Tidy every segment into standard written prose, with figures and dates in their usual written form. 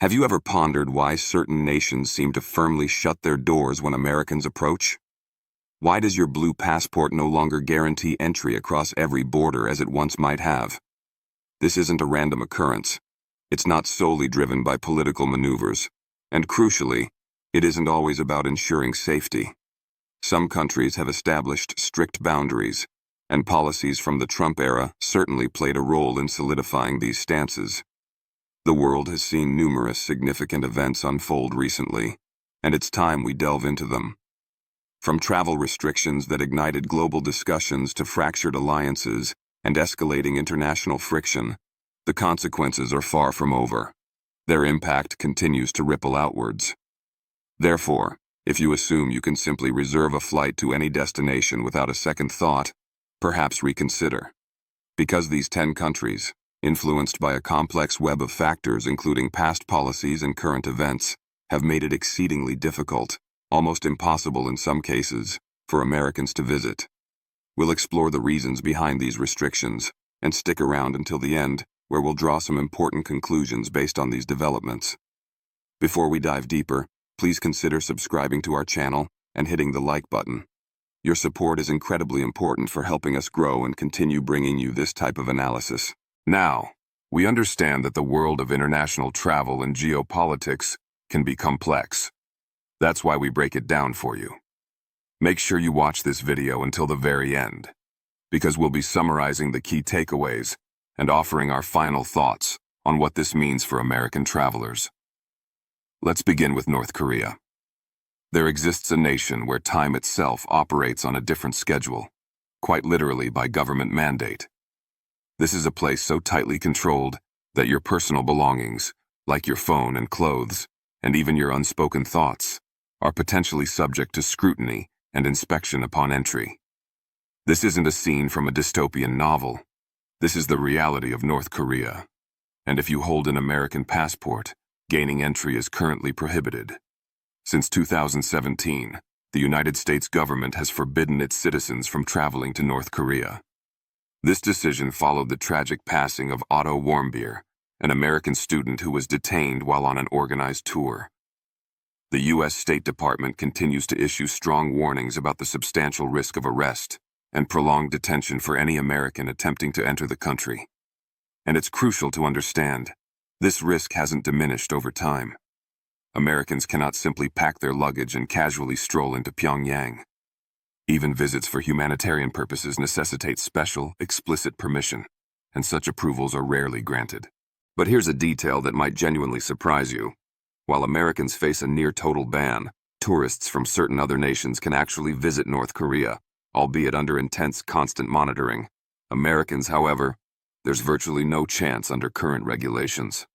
Have you ever pondered why certain nations seem to firmly shut their doors when Americans approach? Why does your blue passport no longer guarantee entry across every border as it once might have? This isn't a random occurrence. It's not solely driven by political maneuvers. And crucially, it isn't always about ensuring safety. Some countries have established strict boundaries, and policies from the Trump era certainly played a role in solidifying these stances. The world has seen numerous significant events unfold recently, and it's time we delve into them. From travel restrictions that ignited global discussions to fractured alliances and escalating international friction, the consequences are far from over. Their impact continues to ripple outwards. Therefore, if you assume you can simply reserve a flight to any destination without a second thought, perhaps reconsider. Because these 10 countries, influenced by a complex web of factors including past policies and current events, have made it exceedingly difficult, almost impossible in some cases, for Americans to visit. We'll explore the reasons behind these restrictions, and stick around until the end, where we'll draw some important conclusions based on these developments. Before we dive deeper, please consider subscribing to our channel and hitting the like button. Your support is incredibly important for helping us grow and continue bringing you this type of analysis. Now, we understand that the world of international travel and geopolitics can be complex. That's why we break it down for you. Make sure you watch this video until the very end, because we'll be summarizing the key takeaways and offering our final thoughts on what this means for American travelers. Let's begin with North Korea. There exists a nation where time itself operates on a different schedule, quite literally by government mandate. This is a place so tightly controlled that your personal belongings, like your phone and clothes, and even your unspoken thoughts, are potentially subject to scrutiny and inspection upon entry. This isn't a scene from a dystopian novel. This is the reality of North Korea. And if you hold an American passport, gaining entry is currently prohibited. Since 2017, the United States government has forbidden its citizens from traveling to North Korea. This decision followed the tragic passing of Otto Warmbier, an American student who was detained while on an organized tour. The U.S. State Department continues to issue strong warnings about the substantial risk of arrest and prolonged detention for any American attempting to enter the country. And it's crucial to understand, this risk hasn't diminished over time. Americans cannot simply pack their luggage and casually stroll into Pyongyang. Even visits for humanitarian purposes necessitate special, explicit permission, and such approvals are rarely granted. But here's a detail that might genuinely surprise you. While Americans face a near-total ban, tourists from certain other nations can actually visit North Korea, albeit under intense, constant monitoring. Americans, however, there's virtually no chance under current regulations.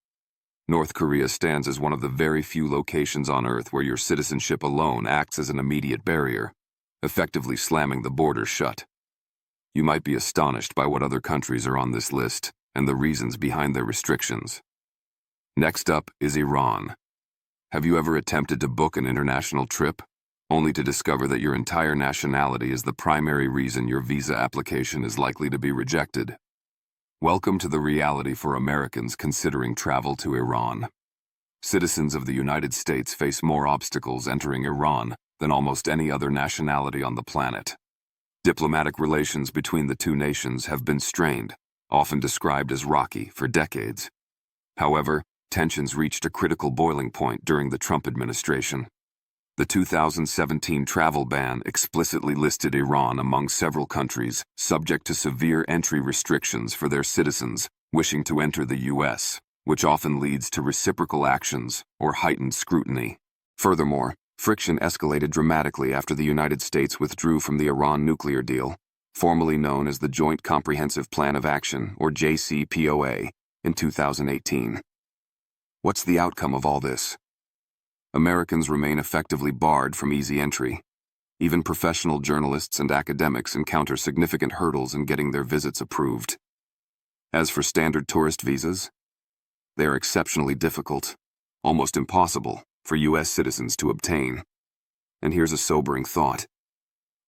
North Korea stands as one of the very few locations on Earth where your citizenship alone acts as an immediate barrier, effectively slamming the border shut. You might be astonished by what other countries are on this list and the reasons behind their restrictions. Next up is Iran. Have you ever attempted to book an international trip, only to discover that your entire nationality is the primary reason your visa application is likely to be rejected? Welcome to the reality for Americans considering travel to Iran. Citizens of the United States face more obstacles entering Iran than almost any other nationality on the planet. Diplomatic relations between the two nations have been strained, often described as rocky, for decades. However, tensions reached a critical boiling point during the Trump administration. The 2017 travel ban explicitly listed Iran among several countries subject to severe entry restrictions for their citizens wishing to enter the U.S., which often leads to reciprocal actions or heightened scrutiny. Furthermore, friction escalated dramatically after the United States withdrew from the Iran nuclear deal, formerly known as the Joint Comprehensive Plan of Action, or JCPOA, in 2018. What's the outcome of all this? Americans remain effectively barred from easy entry. Even professional journalists and academics encounter significant hurdles in getting their visits approved. As for standard tourist visas, they are exceptionally difficult, almost impossible, for U.S. citizens to obtain. And here's a sobering thought.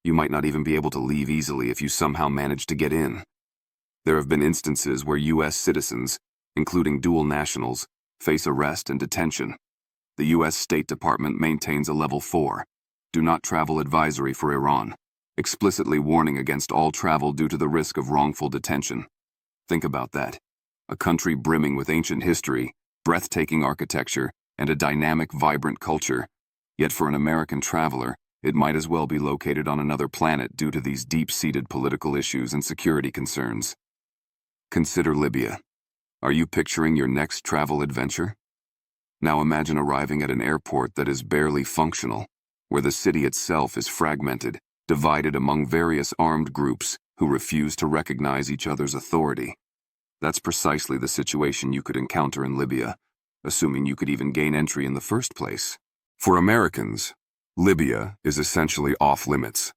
You might not even be able to leave easily if you somehow manage to get in. There have been instances where U.S. citizens, including dual nationals, face arrest and detention. The U.S. State Department maintains a level 4, do not travel advisory for Iran, explicitly warning against all travel due to the risk of wrongful detention. Think about that. A country brimming with ancient history, breathtaking architecture, and a dynamic, vibrant culture. Yet for an American traveler, it might as well be located on another planet due to these deep-seated political issues and security concerns. Consider Libya. Are you picturing your next travel adventure? Now imagine arriving at an airport that is barely functional, where the city itself is fragmented, divided among various armed groups who refuse to recognize each other's authority. That's precisely the situation you could encounter in Libya, assuming you could even gain entry in the first place. For Americans, Libya is essentially off-limits.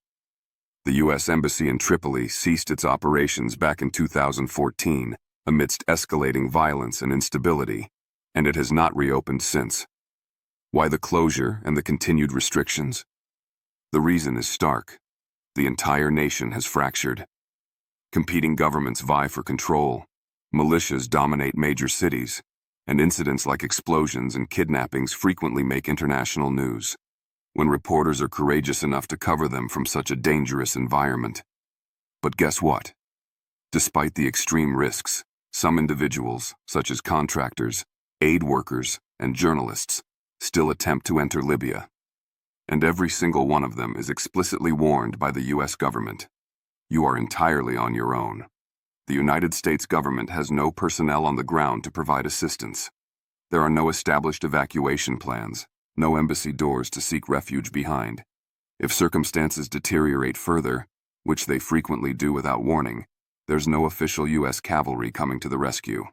The U.S. Embassy in Tripoli ceased its operations back in 2014 amidst escalating violence and instability, and it has not reopened since. Why the closure and the continued restrictions? The reason is stark. The entire nation has fractured. Competing governments vie for control, militias dominate major cities, and incidents like explosions and kidnappings frequently make international news, when reporters are courageous enough to cover them from such a dangerous environment. But guess what? Despite the extreme risks, some individuals, such as contractors, aid workers, and journalists, still attempt to enter Libya. And every single one of them is explicitly warned by the U.S. government. You are entirely on your own. The United States government has no personnel on the ground to provide assistance. There are no established evacuation plans, no embassy doors to seek refuge behind. If circumstances deteriorate further, which they frequently do without warning, there's no official U.S. cavalry coming to the rescue.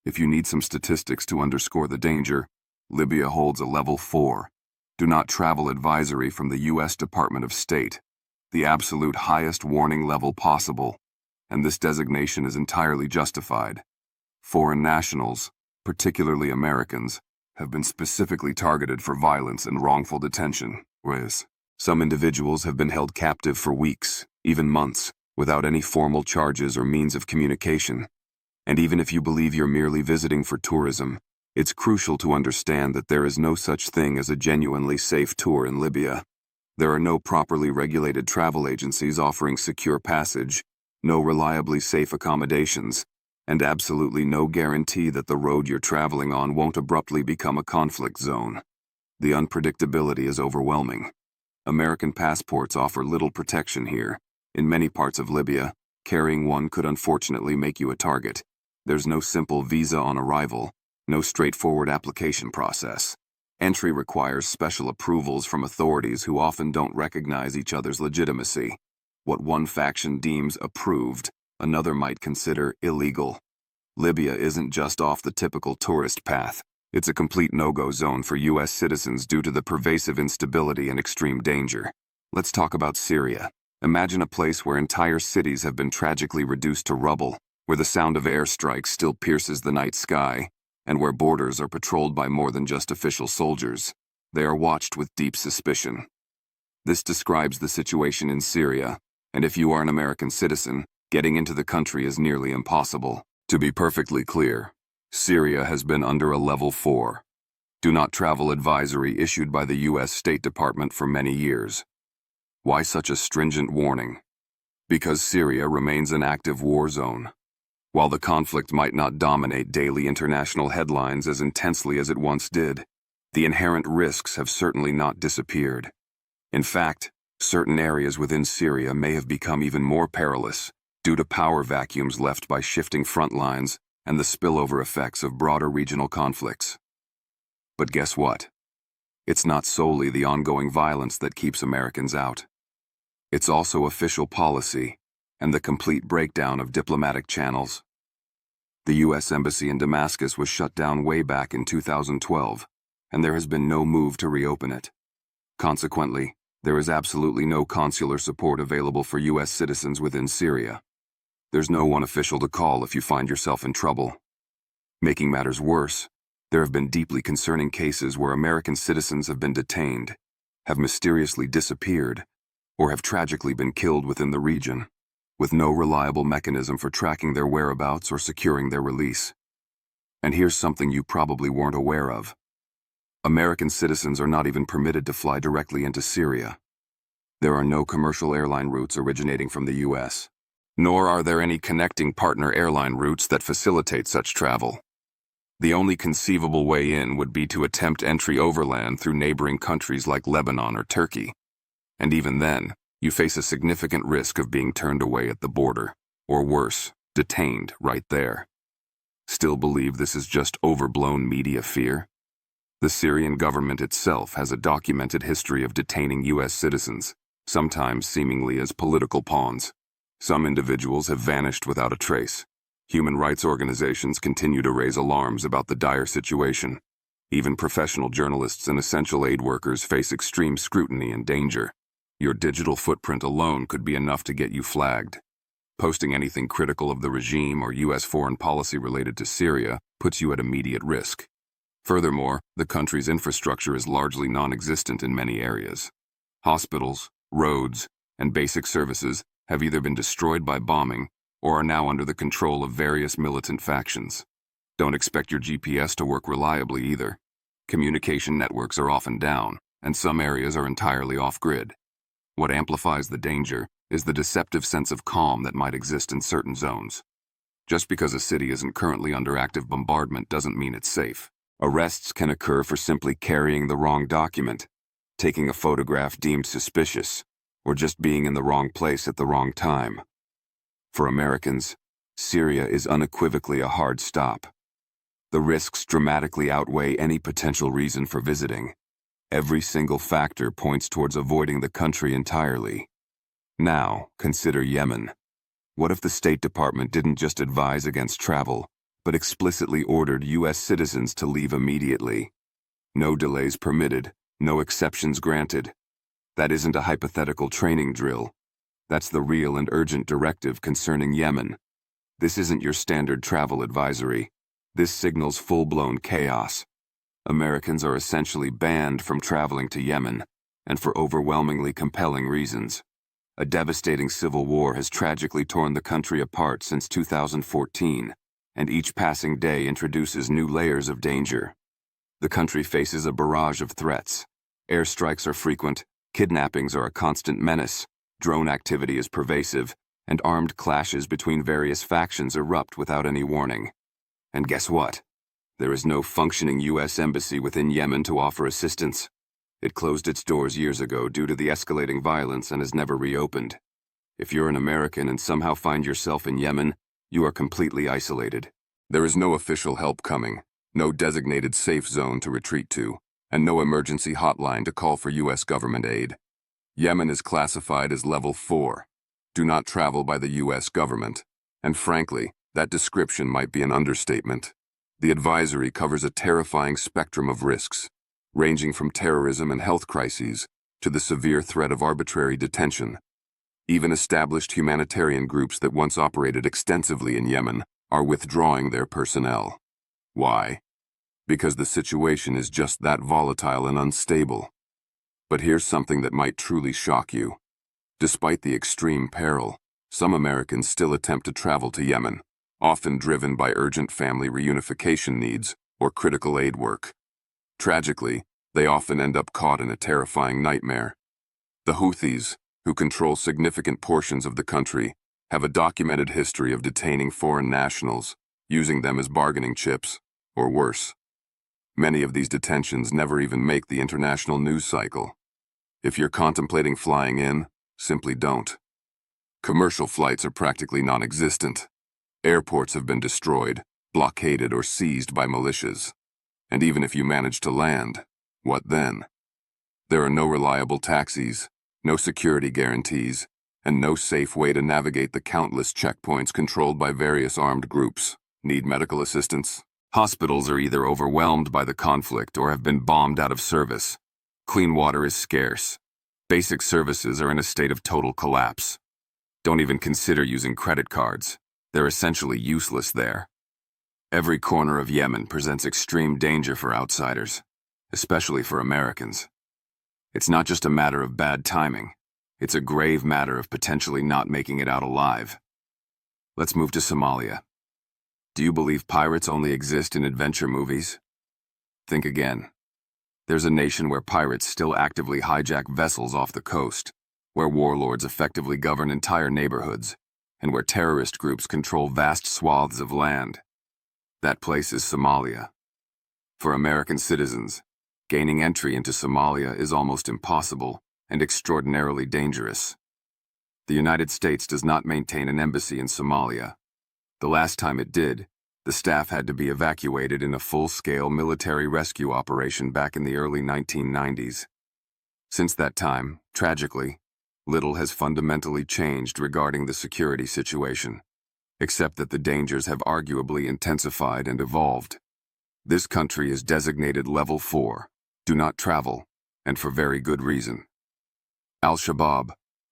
If you need some statistics to underscore the danger, Libya holds a level 4, do not travel advisory from the U.S. Department of State, the absolute highest warning level possible, and this designation is entirely justified. Foreign nationals, particularly Americans, have been specifically targeted for violence and wrongful detention, whereas some individuals have been held captive for weeks, even months, without any formal charges or means of communication. And even if you believe you're merely visiting for tourism, it's crucial to understand that there is no such thing as a genuinely safe tour in Libya. There are no properly regulated travel agencies offering secure passage, no reliably safe accommodations, and absolutely no guarantee that the road you're traveling on won't abruptly become a conflict zone. The unpredictability is overwhelming. American passports offer little protection here. In many parts of Libya, carrying one could unfortunately make you a target. There's no simple visa on arrival, no straightforward application process. Entry requires special approvals from authorities who often don't recognize each other's legitimacy. What one faction deems approved, another might consider illegal. Libya isn't just off the typical tourist path. It's a complete no-go zone for U.S. citizens due to the pervasive instability and extreme danger. Let's talk about Syria. Imagine a place where entire cities have been tragically reduced to rubble, where the sound of airstrikes still pierces the night sky, and where borders are patrolled by more than just official soldiers. They are watched with deep suspicion. This describes the situation in Syria, and if you are an American citizen, getting into the country is nearly impossible. To be perfectly clear, Syria has been under a level 4, do not travel advisory issued by the U.S. State Department for many years. Why such a stringent warning? Because Syria remains an active war zone. While the conflict might not dominate daily international headlines as intensely as it once did, the inherent risks have certainly not disappeared. In fact, certain areas within Syria may have become even more perilous due to power vacuums left by shifting front lines and the spillover effects of broader regional conflicts. But guess what? It's not solely the ongoing violence that keeps Americans out. It's also official policy and the complete breakdown of diplomatic channels. The U.S. Embassy in Damascus was shut down way back in 2012, and there has been no move to reopen it. Consequently, there is absolutely no consular support available for U.S. citizens within Syria. There's no one official to call if you find yourself in trouble. Making matters worse, there have been deeply concerning cases where American citizens have been detained, have mysteriously disappeared, or have tragically been killed within the region, with no reliable mechanism for tracking their whereabouts or securing their release. And here's something you probably weren't aware of. American citizens are not even permitted to fly directly into Syria. There are no commercial airline routes originating from the U.S., nor are there any connecting partner airline routes that facilitate such travel. The only conceivable way in would be to attempt entry overland through neighboring countries like Lebanon or Turkey. And even then, you face a significant risk of being turned away at the border, or worse, detained right there. Still believe this is just overblown media fear? The Syrian government itself has a documented history of detaining U.S. citizens, sometimes seemingly as political pawns. Some individuals have vanished without a trace. Human rights organizations continue to raise alarms about the dire situation. Even professional journalists and essential aid workers face extreme scrutiny and danger. Your digital footprint alone could be enough to get you flagged. Posting anything critical of the regime or U.S. foreign policy related to Syria puts you at immediate risk. Furthermore, the country's infrastructure is largely non-existent in many areas. Hospitals, roads, and basic services have either been destroyed by bombing or are now under the control of various militant factions. Don't expect your GPS to work reliably either. Communication networks are often down, and some areas are entirely off-grid. What amplifies the danger is the deceptive sense of calm that might exist in certain zones. Just because a city isn't currently under active bombardment doesn't mean it's safe. Arrests can occur for simply carrying the wrong document, taking a photograph deemed suspicious, or just being in the wrong place at the wrong time. For Americans, Syria is unequivocally a hard stop. The risks dramatically outweigh any potential reason for visiting. Every single factor points towards avoiding the country entirely. Now, consider Yemen. What if the State Department didn't just advise against travel, but explicitly ordered U.S. citizens to leave immediately? No delays permitted, no exceptions granted. That isn't a hypothetical training drill. That's the real and urgent directive concerning Yemen. This isn't your standard travel advisory. This signals full-blown chaos. Americans are essentially banned from traveling to Yemen, and for overwhelmingly compelling reasons. A devastating civil war has tragically torn the country apart since 2014, and each passing day introduces new layers of danger. The country faces a barrage of threats. Airstrikes are frequent, kidnappings are a constant menace, drone activity is pervasive, and armed clashes between various factions erupt without any warning. And guess what? There is no functioning U.S. embassy within Yemen to offer assistance. It closed its doors years ago due to the escalating violence and has never reopened. If you're an American and somehow find yourself in Yemen, you are completely isolated. There is no official help coming, no designated safe zone to retreat to, and no emergency hotline to call for U.S. government aid. Yemen is classified as Level 4. Do not travel by the U.S. government. And frankly, that description might be an understatement. The advisory covers a terrifying spectrum of risks, ranging from terrorism and health crises to the severe threat of arbitrary detention. Even established humanitarian groups that once operated extensively in Yemen are withdrawing their personnel. Why? Because the situation is just that volatile and unstable. But here's something that might truly shock you. Despite the extreme peril, some Americans still attempt to travel to Yemen, often driven by urgent family reunification needs or critical aid work. Tragically, they often end up caught in a terrifying nightmare. The Houthis, who control significant portions of the country, have a documented history of detaining foreign nationals, using them as bargaining chips, or worse. Many of these detentions never even make the international news cycle. If you're contemplating flying in, simply don't. Commercial flights are practically non-existent. Airports have been destroyed, blockaded, or seized by militias. And even if you manage to land, what then? There are no reliable taxis, no security guarantees, and no safe way to navigate the countless checkpoints controlled by various armed groups. Need medical assistance? Hospitals are either overwhelmed by the conflict or have been bombed out of service. Clean water is scarce. Basic services are in a state of total collapse. Don't even consider using credit cards. They're essentially useless there. Every corner of Yemen presents extreme danger for outsiders, especially for Americans. It's not just a matter of bad timing. It's a grave matter of potentially not making it out alive. Let's move to Somalia. Do you believe pirates only exist in adventure movies? Think again. There's a nation where pirates still actively hijack vessels off the coast, where warlords effectively govern entire neighborhoods, and where terrorist groups control vast swaths of land. That place is Somalia. For American citizens, gaining entry into Somalia is almost impossible and extraordinarily dangerous. The United States does not maintain an embassy in Somalia. The last time it did, the staff had to be evacuated in a full-scale military rescue operation back in the early 1990s. Since that time, tragically, little has fundamentally changed regarding the security situation, except that the dangers have arguably intensified and evolved. This country is designated Level 4, do not travel, and for very good reason. Al-Shabaab,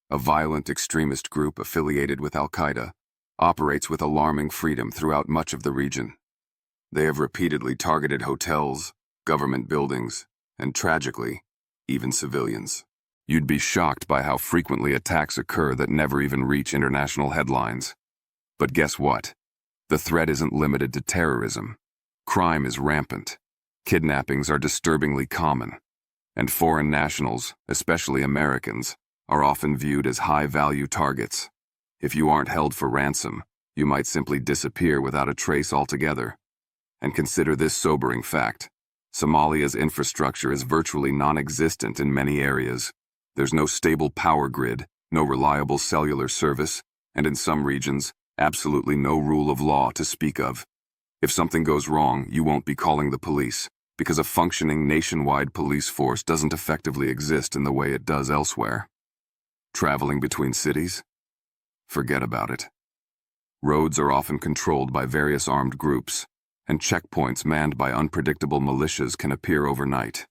a violent extremist group affiliated with Al-Qaeda, operates with alarming freedom throughout much of the region. They have repeatedly targeted hotels, government buildings, and tragically, even civilians. You'd be shocked by how frequently attacks occur that never even reach international headlines. But guess what? The threat isn't limited to terrorism. Crime is rampant. Kidnappings are disturbingly common. And foreign nationals, especially Americans, are often viewed as high-value targets. If you aren't held for ransom, you might simply disappear without a trace altogether. And consider this sobering fact. Somalia's infrastructure is virtually non-existent in many areas. There's no stable power grid, no reliable cellular service, and in some regions, absolutely no rule of law to speak of. If something goes wrong, you won't be calling the police, because a functioning nationwide police force doesn't effectively exist in the way it does elsewhere. Traveling between cities? Forget about it. Roads are often controlled by various armed groups, and checkpoints manned by unpredictable militias can appear overnight.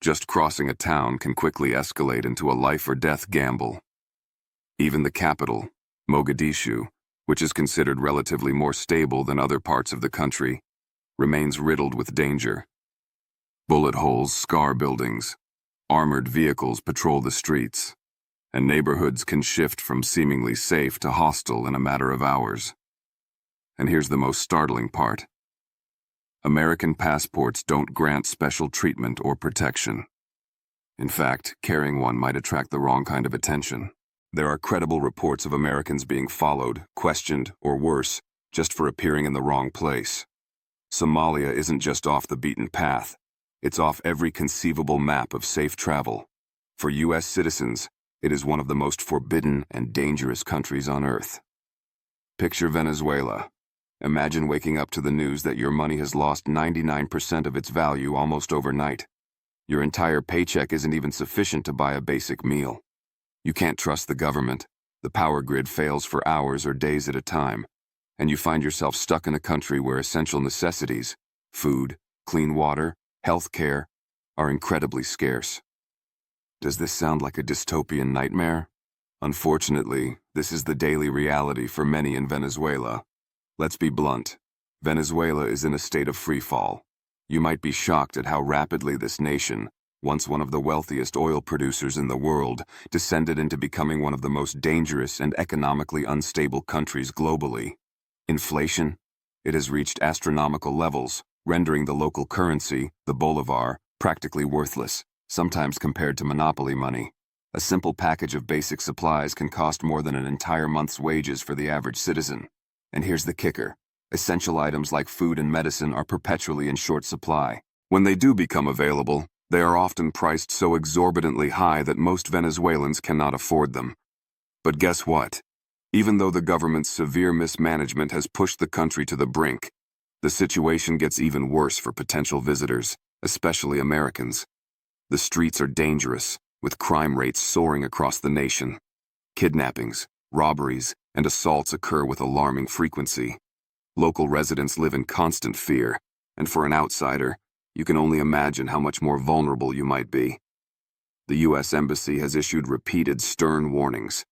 Just crossing a town can quickly escalate into a life-or-death gamble. Even the capital, Mogadishu, which is considered relatively more stable than other parts of the country, remains riddled with danger. Bullet holes scar buildings, armored vehicles patrol the streets, and neighborhoods can shift from seemingly safe to hostile in a matter of hours. And here's the most startling part. American passports don't grant special treatment or protection. In fact, carrying one might attract the wrong kind of attention. There are credible reports of Americans being followed, questioned, or worse, just for appearing in the wrong place. Somalia isn't just off the beaten path. It's off every conceivable map of safe travel. For U.S. citizens, it is one of the most forbidden and dangerous countries on Earth. Picture Venezuela. Imagine waking up to the news that your money has lost 99% of its value almost overnight. Your entire paycheck isn't even sufficient to buy a basic meal. You can't trust the government, the power grid fails for hours or days at a time, and you find yourself stuck in a country where essential necessities, food, clean water, health care, are incredibly scarce. Does this sound like a dystopian nightmare? Unfortunately, this is the daily reality for many in Venezuela. Let's be blunt. Venezuela is in a state of freefall. You might be shocked at how rapidly this nation, once one of the wealthiest oil producers in the world, descended into becoming one of the most dangerous and economically unstable countries globally. Inflation? It has reached astronomical levels, rendering the local currency, the bolivar, practically worthless, sometimes compared to monopoly money. A simple package of basic supplies can cost more than an entire month's wages for the average citizen. And here's the kicker. Essential items like food and medicine are perpetually in short supply. When they do become available, they are often priced so exorbitantly high that most Venezuelans cannot afford them. But guess what? Even though the government's severe mismanagement has pushed the country to the brink, the situation gets even worse for potential visitors, especially Americans. The streets are dangerous, with crime rates soaring across the nation. Kidnappings, robberies, and assaults occur with alarming frequency. Local residents live in constant fear, and for an outsider, you can only imagine how much more vulnerable you might be. The U.S. Embassy has issued repeated stern warnings.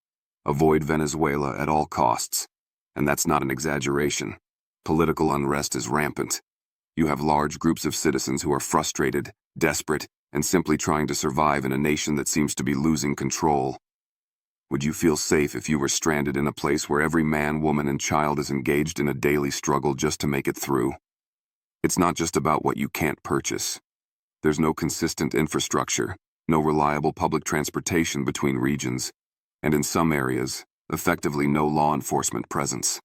Avoid Venezuela at all costs. And that's not an exaggeration. Political unrest is rampant. You have large groups of citizens who are frustrated, desperate, and simply trying to survive in a nation that seems to be losing control. Would you feel safe if you were stranded in a place where every man, woman, and child is engaged in a daily struggle just to make it through? It's not just about what you can't purchase. There's no consistent infrastructure, no reliable public transportation between regions, and in some areas, effectively no law enforcement presence.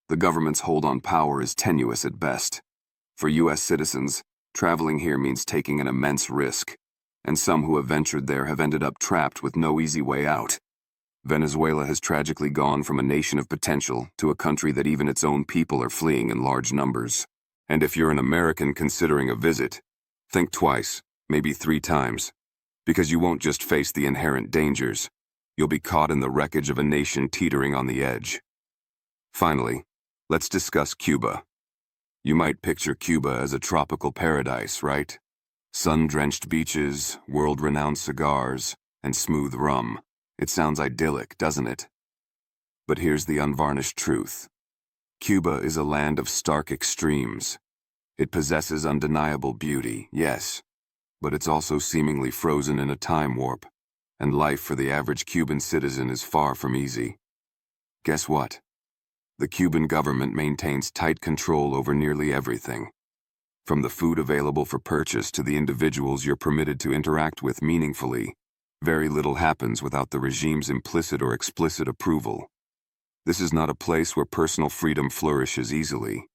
The government's hold on power is tenuous at best. For U.S. citizens, traveling here means taking an immense risk, and some who have ventured there have ended up trapped with no easy way out. Venezuela has tragically gone from a nation of potential to a country that even its own people are fleeing in large numbers. And if you're an American considering a visit, think twice, maybe 3 times, because you won't just face the inherent dangers, you'll be caught in the wreckage of a nation teetering on the edge. Finally, let's discuss Cuba. You might picture Cuba as a tropical paradise, right? Sun-drenched beaches, world-renowned cigars, and smooth rum. It sounds idyllic, doesn't it? But here's the unvarnished truth. Cuba is a land of stark extremes. It possesses undeniable beauty, yes, but it's also seemingly frozen in a time warp, and life for the average Cuban citizen is far from easy. Guess what? The Cuban government maintains tight control over nearly everything. From the food available for purchase to the individuals you're permitted to interact with meaningfully, very little happens without the regime's implicit or explicit approval. This is not a place where personal freedom flourishes easily.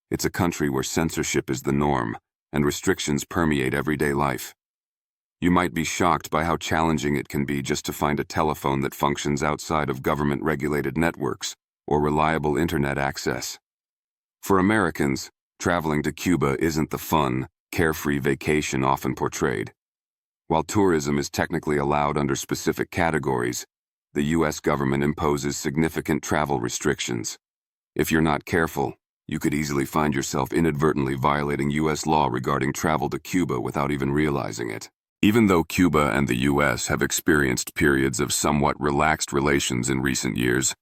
It's a country where censorship is the norm, and restrictions permeate everyday life. You might be shocked by how challenging it can be just to find a telephone that functions outside of government-regulated networks or reliable internet access. For Americans, traveling to Cuba isn't the fun, carefree vacation often portrayed. While tourism is technically allowed under specific categories, the U.S. government imposes significant travel restrictions. If you're not careful, you could easily find yourself inadvertently violating U.S. law regarding travel to Cuba without even realizing it. Even though Cuba and the U.S. have experienced periods of somewhat relaxed relations in recent years,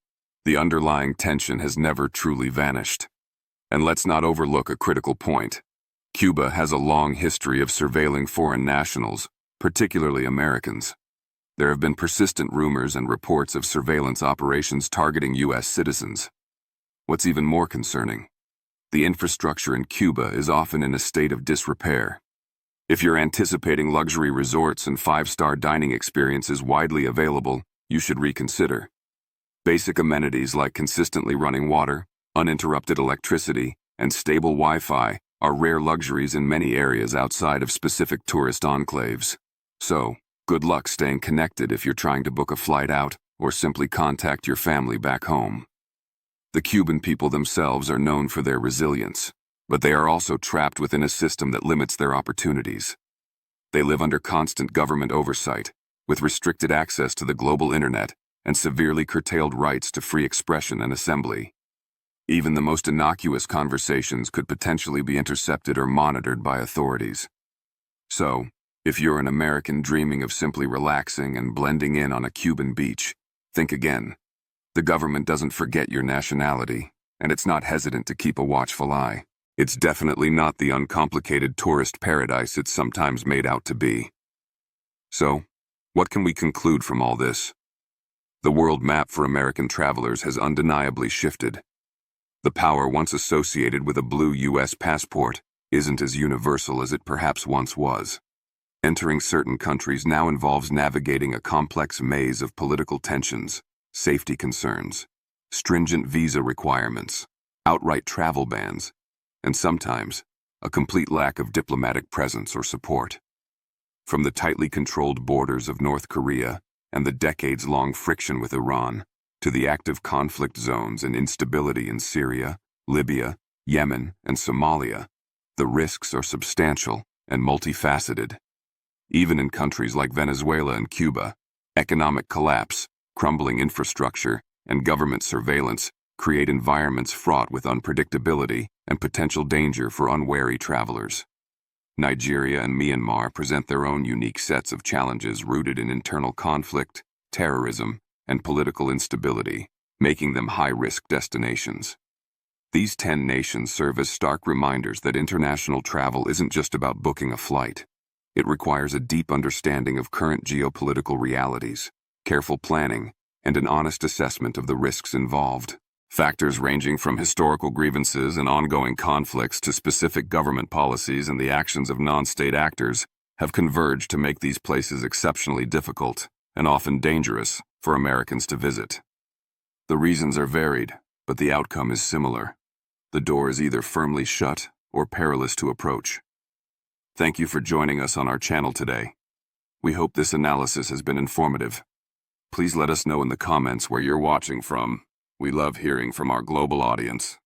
the underlying tension has never truly vanished. And let's not overlook a critical point. Cuba has a long history of surveilling foreign nationals, particularly Americans. There have been persistent rumors and reports of surveillance operations targeting U.S. citizens. What's even more concerning? The infrastructure in Cuba is often in a state of disrepair. If you're anticipating luxury resorts and 5-star dining experiences widely available, you should reconsider. Basic amenities like consistently running water, uninterrupted electricity, and stable Wi-Fi are rare luxuries in many areas outside of specific tourist enclaves. So, good luck staying connected if you're trying to book a flight out or simply contact your family back home. The Cuban people themselves are known for their resilience, but they are also trapped within a system that limits their opportunities. They live under constant government oversight, with restricted access to the global internet and severely curtailed rights to free expression and assembly. Even the most innocuous conversations could potentially be intercepted or monitored by authorities. So, if you're an American dreaming of simply relaxing and blending in on a Cuban beach, think again. The government doesn't forget your nationality, and it's not hesitant to keep a watchful eye. It's definitely not the uncomplicated tourist paradise it's sometimes made out to be. So, what can we conclude from all this? The world map for American travelers has undeniably shifted. The power once associated with a blue U.S. passport isn't as universal as it perhaps once was. Entering certain countries now involves navigating a complex maze of political tensions, safety concerns, stringent visa requirements, outright travel bans, and sometimes a complete lack of diplomatic presence or support. From the tightly controlled borders of North Korea and the decades-long friction with Iran, to the active conflict zones and instability in Syria, Libya, Yemen, and Somalia, the risks are substantial and multifaceted. Even in countries like Venezuela and Cuba, economic collapse, crumbling infrastructure, and government surveillance create environments fraught with unpredictability and potential danger for unwary travelers. Nigeria and Myanmar present their own unique sets of challenges rooted in internal conflict, terrorism, and political instability, making them high-risk destinations. These 10 nations serve as stark reminders that international travel isn't just about booking a flight. It requires a deep understanding of current geopolitical realities, careful planning, and an honest assessment of the risks involved. Factors ranging from historical grievances and ongoing conflicts to specific government policies and the actions of non-state actors have converged to make these places exceptionally difficult and often dangerous for Americans to visit. The reasons are varied, but the outcome is similar. The door is either firmly shut or perilous to approach. Thank you for joining us on our channel today. We hope this analysis has been informative. Please let us know in the comments where you're watching from. We love hearing from our global audience.